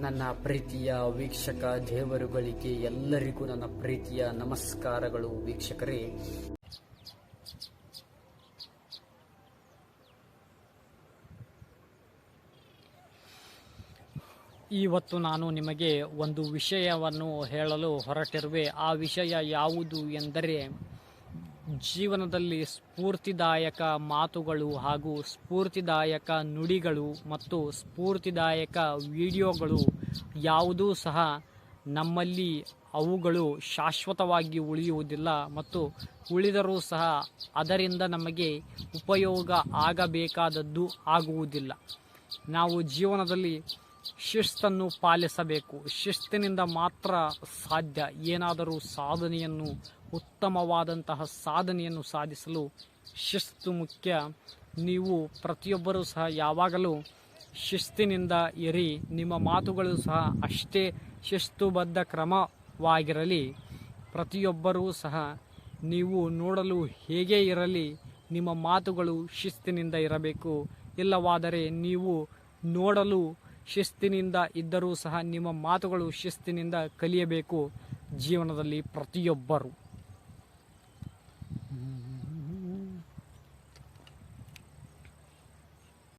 ನನ್ನ ಪ್ರೀತಿಯ ವೀಕ್ಷಕ ದೇವರುಗಳಿಗೆ ಎಲ್ಲರಿಗೂ ನನ್ನ ಪ್ರೀತಿಯ ನಮಸ್ಕಾರಗಳು. ವೀಕ್ಷಕರೇ, ಇವತ್ತು ನಾನು ನಿಮಗೆ ಒಂದು ವಿಷಯವನ್ನು ಹೇಳಲು ಹೊರಟಿರುವೆ. ಆ ವಿಷಯ ಯಾವುದು ಎಂದರೆ, ಜೀವನದಲ್ಲಿ ಸ್ಫೂರ್ತಿದಾಯಕ ಮಾತುಗಳು ಹಾಗೂ ಸ್ಫೂರ್ತಿದಾಯಕ ನುಡಿಗಳು ಮತ್ತು ಸ್ಫೂರ್ತಿದಾಯಕ ವಿಡಿಯೋಗಳು ಯಾವುದೂ ಸಹ ನಮ್ಮಲ್ಲಿ ಅವುಗಳು ಶಾಶ್ವತವಾಗಿ ಉಳಿಯುವುದಿಲ್ಲ ಮತ್ತು ಉಳಿದರೂ ಸಹ ಅದರಿಂದ ನಮಗೆ ಉಪಯೋಗ ಆಗಬೇಕಾದದ್ದು ಆಗುವುದಿಲ್ಲ. ನಾವು ಜೀವನದಲ್ಲಿ ಶಿಸ್ತನ್ನು ಪಾಲಿಸಬೇಕು. ಶಿಸ್ತಿನಿಂದ ಮಾತ್ರ ಸಾಧ್ಯ ಏನಾದರೂ ಸಾಧನೆಯನ್ನು, ಉತ್ತಮವಾದಂತಹ ಸಾಧನೆಯನ್ನು ಸಾಧಿಸಲು ಶಿಸ್ತು ಮುಖ್ಯ. ನೀವು ಪ್ರತಿಯೊಬ್ಬರೂ ಸಹ ಯಾವಾಗಲೂ ಶಿಸ್ತಿನಿಂದ ಇರಿ. ನಿಮ್ಮ ಮಾತುಗಳು ಸಹ ಅಷ್ಟೇ ಶಿಸ್ತುಬದ್ಧ ಕ್ರಮವಾಗಿರಲಿ. ಪ್ರತಿಯೊಬ್ಬರೂ ಸಹ ನೀವು ನೋಡಲು ಹೇಗೆ ಇರಲಿ, ನಿಮ್ಮ ಮಾತುಗಳು ಶಿಸ್ತಿನಿಂದ ಇರಬೇಕು. ಇಲ್ಲವಾದರೆ ನೀವು ನೋಡಲು ಶಿಸ್ತಿನಿಂದ ಇದ್ದರೂ ಸಹ ನಿಮ್ಮ ಮಾತುಗಳು ಶಿಸ್ತಿನಿಂದ ಕಲಿಯಬೇಕು ಜೀವನದಲ್ಲಿ ಪ್ರತಿಯೊಬ್ಬರು.